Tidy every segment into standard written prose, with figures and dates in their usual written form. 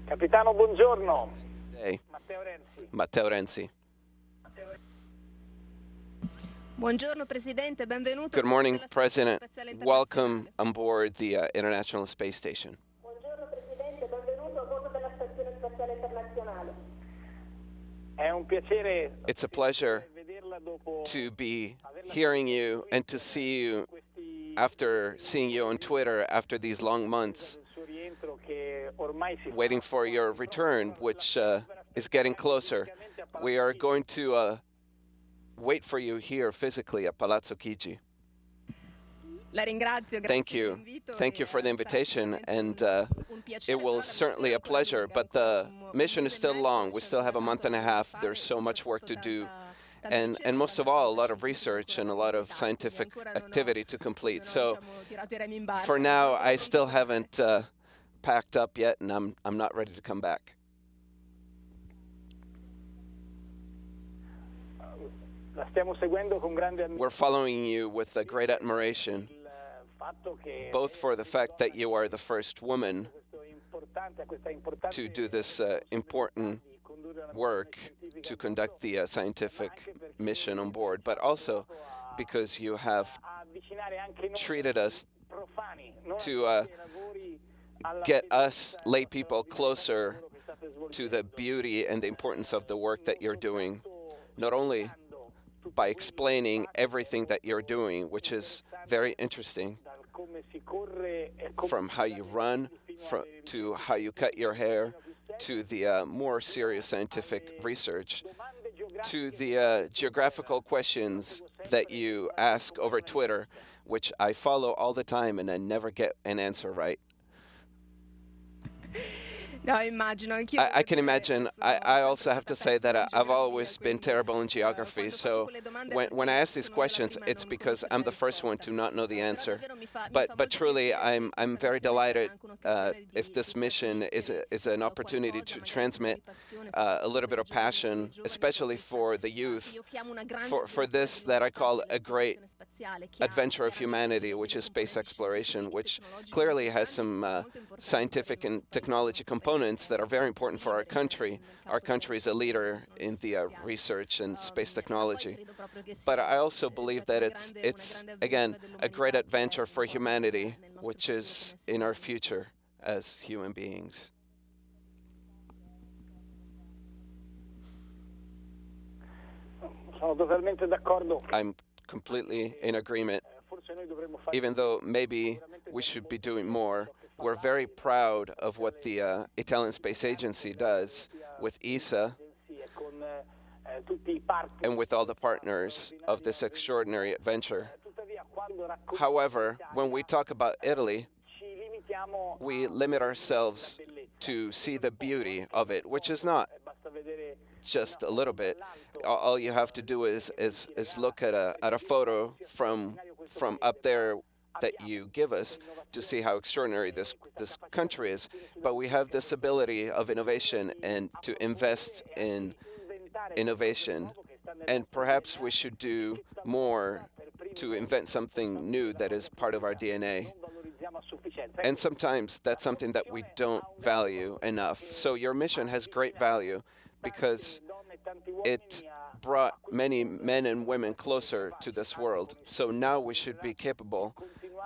Capitano, buongiorno. Day. Matteo Renzi. Matteo Renzi. Buongiorno Presidente, benvenuto. Good morning, della Stazione President. Spaziale Welcome Internazionale. on board the International Space Station. Buongiorno Presidente, benvenuto a bordo della Stazione Spaziale Internazionale. È un piacere It's a pleasure vederla dopo to be hearing you and to see you after seeing you on Twitter after these long months, il suo rientro che ormai si waiting for your return, which is getting closer. We are going to wait for you here physically at Palazzo Chigi. La ringrazio, grazie Thank you. dell'invito Thank you e, for the sarà invitation, sicuramente and un piacere, it però will la certainly a missione ancora pleasure, lunga, but ancora the un mission is mese e still mezzo, long. We c'è still have a ancora month and a tanto da half. fare, There's so much work to do. tanta And ricerca, most of tanta all, a lot of attività research and a ancora lot of da scientific completare, quindi ancora activity to complete. non ho, So diciamo, tirato i remi in barca, for ma now, sono I pronta still a haven't packed up yet, and I'm not ready to come back. la stiamo seguendo con grande We're following you with a great admiration, il fatto che both for the fact that you are the first woman questa importante to do this important di condurre una work missione scientifica to conduct the scientific mission on board, but also because you have a avvicinare anche noi treated us profani, non to addetti ai lavori, alla get us bellezza lay people straordinaria closer del lavoro che state to the svolgendo. beauty and the importance of the work that you're doing, not only Sottolineando by explaining everything that you're doing, which is very interesting, dal come si corre e come from how you run to how you cut your hair, to the more serious scientific research, to the geographical questions that you ask over Twitter, which I follow all the time and I never get an answer right. No, immagino, anch'io I can devo dire, imagine. sono I sempre also have stata to say that pessima in I've geografia, always been quindi, terrible in geography. quando faccio So quelle domande è when I perché ask these sono io la questions, prima a it's non because conoscere I'm la the first one risposta. to not know the Però answer. davvero mi fa But molto truly, piacere, I'm sì, very questa missione delighted sarà anche un'occasione if this di mission is trasmettere an opportunity qualcosa to magari transmit di passione, a little bit of soprattutto passion, per i giovani, especially per for the questa, youth, che io chiamo una grande for avventura this di that I lunga call parte a great dell'esplorazione spaziale, che ha adventure of chiaramente humanity, delle which is space componenti exploration, scientifiche e which tecnologiche clearly has importanti, che some sono molto importanti per scientific il nostro and paese. technology Il nostro components paese that are very è important for our leader country. nel Our campo della country is a ricerca e della leader in tecnologia the spaziale. research and space Ma poi technology. credo proprio che But sia I also stata believe una that it's grande again avventura a great dell'umanità che adventure for importa humanity, nel nostro which futuro is come in our esseri umani. future as human beings. sono totalmente d'accordo. I'm completely in agreement. Forse noi dovremmo fare Even though maybe we should be doing more, we're very proud of what the Italian Space Agency does with ESA e con tutti i partner. and with all the partners of this extraordinary adventure. Tuttavia, quando raccontiamo However, when we talk about Italy, ci limitiamo we limit ourselves to see the beauty of it, which is not basta vedere just a little bit. All you have to do is look at a photo from up there that you give us to see how extraordinary this country is. But we have this ability of innovation and to invest in innovation, and perhaps we should do more to invent something new that is part of our DNA. valorizziamo a sufficienza. And sometimes that's something that we don't value enough. So your mission has great value because it brought many men and women closer to this world. So now we should be capable,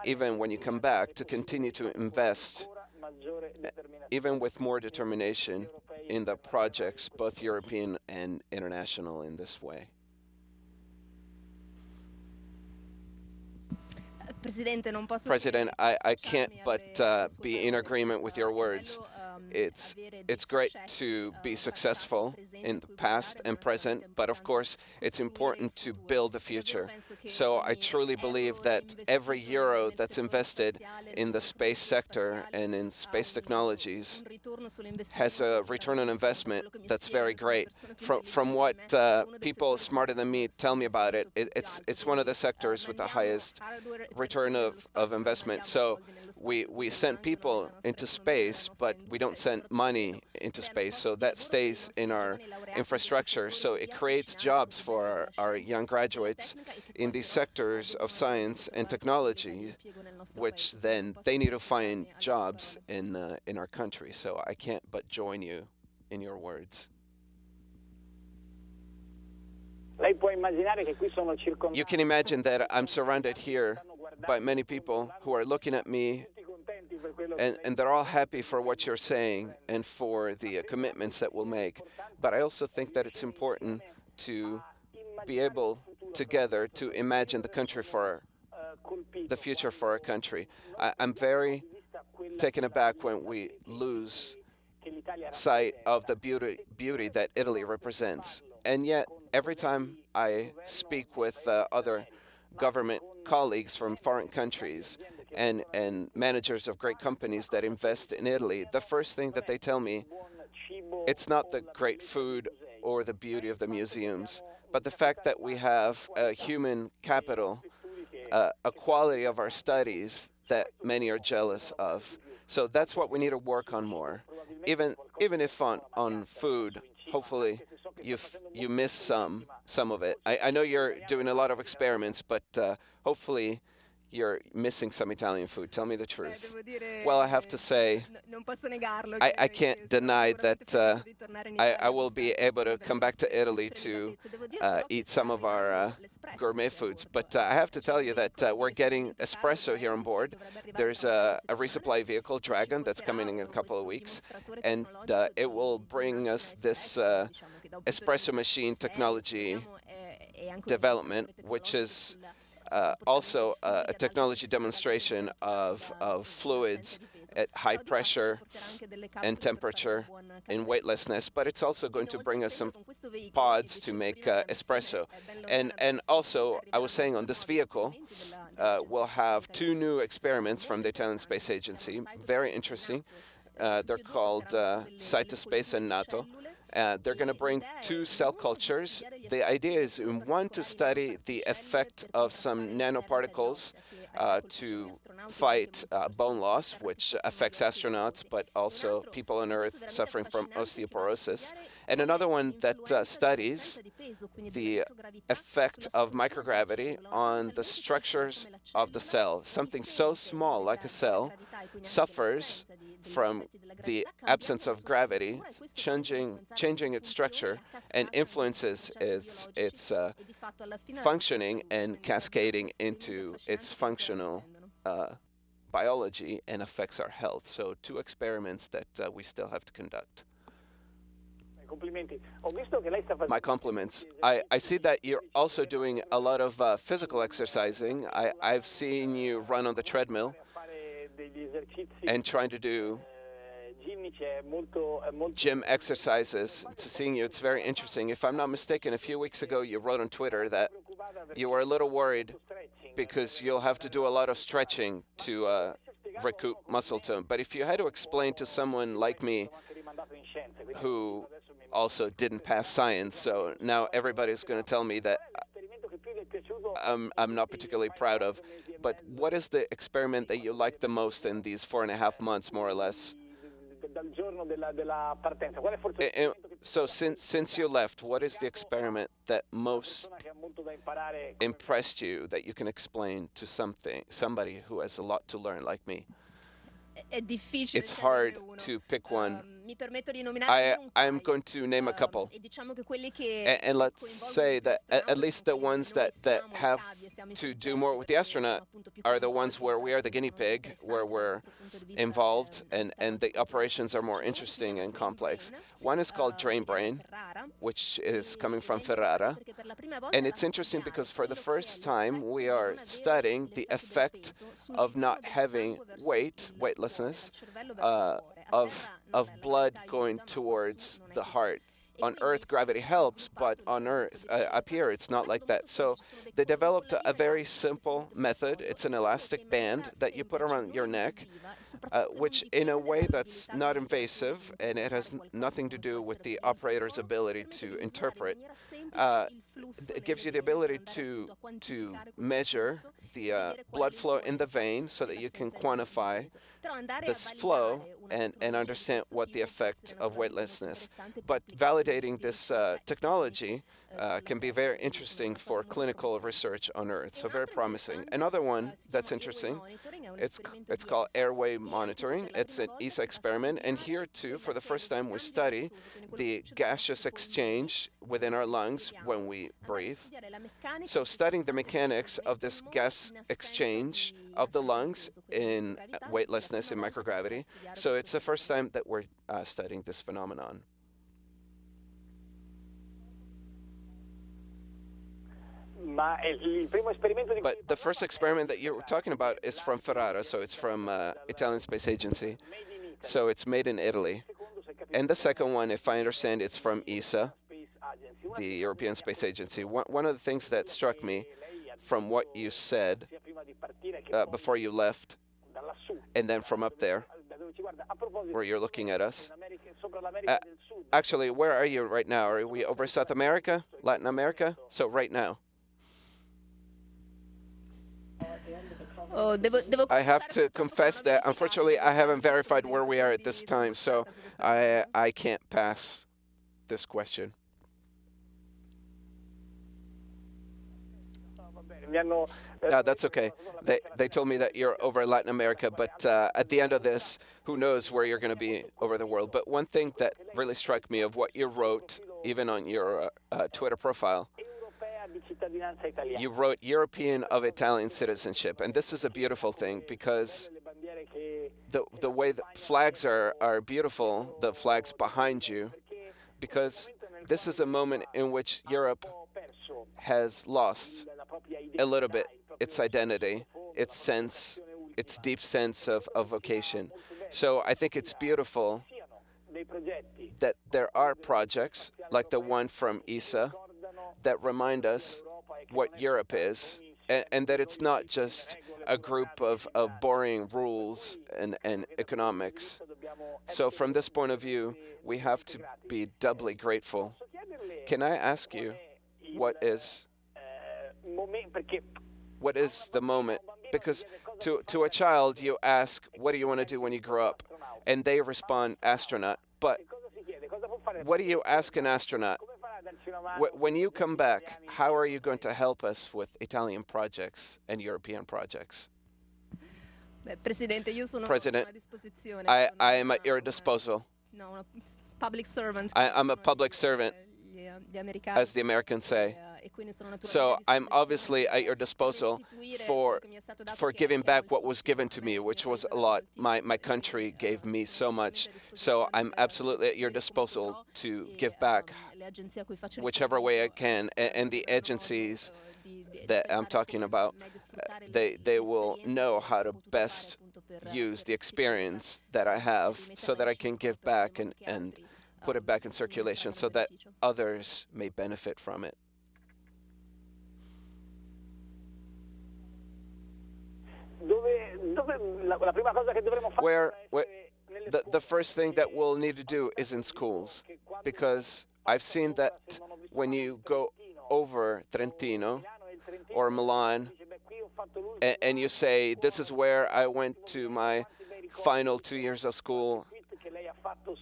even when you come back, to continue to invest, even with more determination, in the projects, both European and international, in this way. Presidente, non posso President, che I can't associarmi but alle sue be in parole. agreement with your È words. bello, It's avere dei great successi, to be passati, successful presenti in a the cui past guardare, and ma è present, veramente but of importante course it's costruire important il to futuro. build the E davvero future. penso che So I ogni truly believe euro that every investito euro nel that's settore invested spaziale, in the nella space tecnologia sector spaziale, and in space ha technologies un ritorno has sull'investimento a return on grandissimo. Per investment quello che mi that's very spiegano, sono great. persone più From intelligenti what di me, è uno dei people settori smarter than me tell me about it, it's one of the sectors with the highest return of investment. So we sent people into space, but we we don't send money into space, so that stays in our infrastructure. So it creates jobs for our young graduates in these sectors of science and technology, which then they need to find jobs in our country. So I can't but join you in your words. You can imagine that I'm surrounded here by many people who are looking at me, and they're all happy for what you're saying and for the commitments that we'll make. But I also think that it's important to be able together to imagine the country for the future for our country. I'm very taken aback when we lose sight of the beauty that Italy represents. And yet, every time I speak with other government colleagues from foreign countries and managers of great companies that invest in Italy, the first thing that they tell me, it's not the great food or the beauty of the museums, but the fact that we have a human capital, a quality of our studies that many are jealous of. So that's what we need to work on more. Even if on food, hopefully you miss some of it. I know you're doing a lot of experiments, but hopefully you're missing some Italian food. Tell me the truth. Well, I have to say, I can't deny that I will be able to come back to Italy to eat some of our gourmet foods. But I have to tell you that we're getting espresso here on board. There's a resupply vehicle, Dragon, that's coming in a couple of weeks, and it will bring us this espresso machine technology development, which is also a technology demonstration of fluids at high pressure and temperature in weightlessness, but it's also going to bring us some pods to make espresso. And also, I was saying on this vehicle, we'll have 2 new experiments from the Italian Space Agency, very interesting. They're called Cytospace and NATO. They're going to bring 2 cell cultures. The idea is, one, to study the effect of some nanoparticles to fight bone loss, which affects astronauts, but also people on Earth suffering from osteoporosis. And another one that studies the effect of microgravity on the structures of the cell. Something so small like a cell suffers from the absence of gravity, changing its structure, and influences its functioning and cascading into its functional biology and affects our health. So 2 experiments that we still have to conduct. My compliments. I see that you're also doing a lot of physical exercising. I've seen you run on the treadmill and trying to do gym exercises. To seeing you, it's very interesting. If I'm not mistaken, a few weeks ago you wrote on Twitter that you were a little worried because you'll have to do a lot of stretching to recoup muscle tone. But if you had to explain to someone like me who also didn't pass science, so now everybody's going to tell me that I'm not particularly proud of, but what is the experiment that you like the most in these 4.5 months, more or less? So since you left, what is the experiment that most impressed you that you can explain to somebody who has a lot to learn like me? It's hard to pick one. I'm going to name a couple. And let's say that at least the ones that have to do more with the astronaut are the ones where we are the guinea pig, where we're involved, and the operations are more interesting and complex. One is called Drain Brain, which is coming from Ferrara. And it's interesting because for the first time, we are studying the effect of not having weightlessness, of blood going towards the heart. On Earth, gravity helps, but on Earth, up here, it's not like that. So they developed a very simple method. It's an elastic band that you put around your neck, which in a way that's not invasive, and it has nothing to do with the operator's ability to interpret. It gives you the ability to measure the blood flow in the vein so that you can quantify this flow and understand what the effect of weightlessness. But validating this technology can be very interesting for clinical research on Earth, so very promising. Another one that's interesting, it's called airway monitoring. It's an ESA experiment, and here too, for the first time, we study the gaseous exchange within our lungs when we breathe. So studying the mechanics of this gas exchange of the lungs in weightlessness in microgravity. So it's the first time that we're studying this phenomenon. But the first experiment that you're talking about is from Ferrara, so it's from Italian Space Agency. So it's made in Italy. And the second one, if I understand, it's from ESA, the European Space Agency. One of the things that struck me from what you said before you left, and then from up there, where you're looking at us. Actually, where are you right now? Are we over South America, Latin America? So right now. I have to confess that, unfortunately, I haven't verified where we are at this time, so I can't pass this question. That's okay. They told me that you're over Latin America, but at the end of this, who knows where you're going to be over the world. But one thing that really struck me of what you wrote, even on your Twitter profile, you wrote European of Italian citizenship. And this is a beautiful thing because the way the flags are beautiful, the flags behind you, because this is a moment in which Europe has lost a little bit its identity, its sense, its deep sense of vocation. So I think it's beautiful that there are projects like the one from ESA that remind us what Europe is, and that it's not just a group of boring rules and economics. So from this point of view, we have to be doubly grateful. Can I ask you, what is the moment? Because to a child, you ask, what do you want to do when you grow up? And they respond, astronaut. But what do you ask an astronaut? When you come back, how are you going to help us with Italian projects and European projects? President, I am at your disposal. Public servant. I'm a public servant, as the Americans say. So I'm obviously at your disposal for giving back what was given to me, which was a lot. My country gave me so much. So I'm absolutely at your disposal to give back whichever way I can. And the agencies that I'm talking about, they will know how to best use the experience that I have so that I can give back and put it back in circulation so that others may benefit from it. Where the first thing that we'll need to do is in schools, because I've seen that when you go over Trentino or Milan and you say, this is where I went to my final 2 years of school,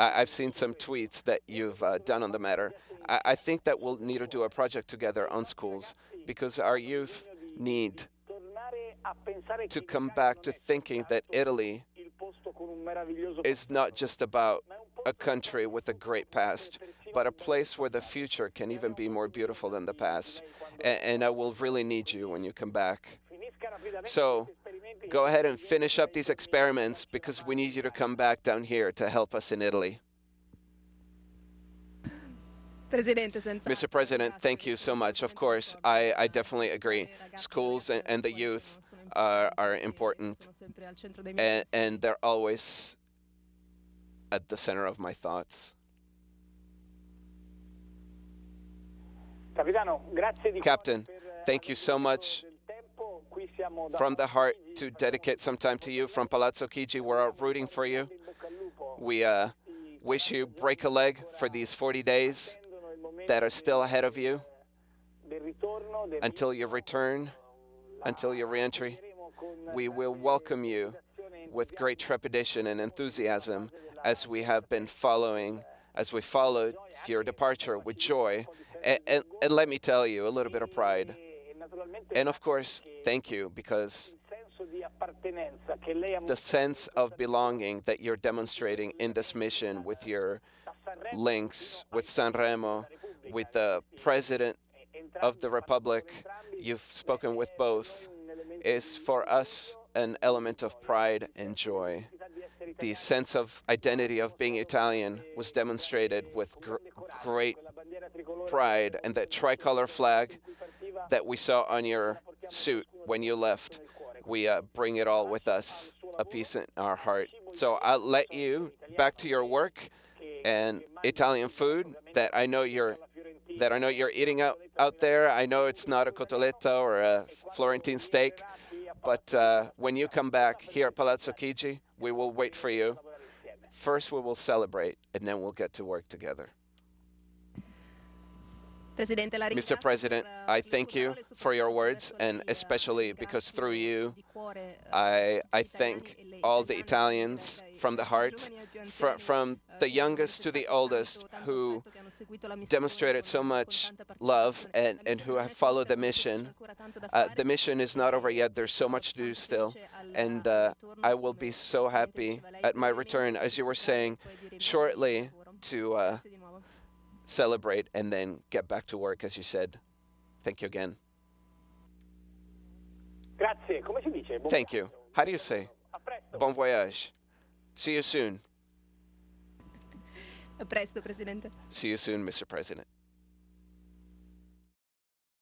I've seen some tweets that you've done on the matter. I think that we'll need to do a project together on schools, because our youth need to come back to thinking that Italy is not just about a country with a great past, but a place where the future can even be more beautiful than the past. And I will really need you when you come back. So go ahead and finish up these experiments, because we need you to come back down here to help us in Italy. Mr. President, thank you so much. Of course, I definitely agree. Schools and the youth are important, and they're always at the center of my thoughts. Captain, thank you so much from the heart to dedicate some time to you. From Palazzo Chigi, we're rooting for you. We wish you break a leg for these 40 days that are still ahead of you until your return, until your reentry. We will welcome you with great trepidation and enthusiasm as we have been as we followed your departure with joy. And let me tell you, a little bit of pride. And of course, thank you, because the sense of belonging that you're demonstrating in this mission with your links with Sanremo, with the President of the Republic, you've spoken with both, is for us an element of pride and joy. The sense of identity of being Italian was demonstrated with great pride, and that tricolor flag that we saw on your suit when you left, we bring it all with us, a piece in our heart. So I'll let you back to your work and Italian food that I know you're eating out there. I know it's not a cotoletta or a Florentine steak, but when you come back here at Palazzo Chigi, we will wait for you. First, we will celebrate, and then we'll get to work together. Mr. President, I thank you for your words, and especially because through you, I thank all the Italians from the heart, from the youngest to the oldest, who demonstrated so much love and who have followed the mission. The mission is not over yet. There's so much to do still, and I will be so happy at my return, as you were saying, shortly to celebrate and then get back to work, as you said. Thank you again. Grazie. Come si dice? Buon Thank you. viaggio. How do you say? A presto. Bon voyage. See you soon. A presto, Presidente. See you soon, Mr. President.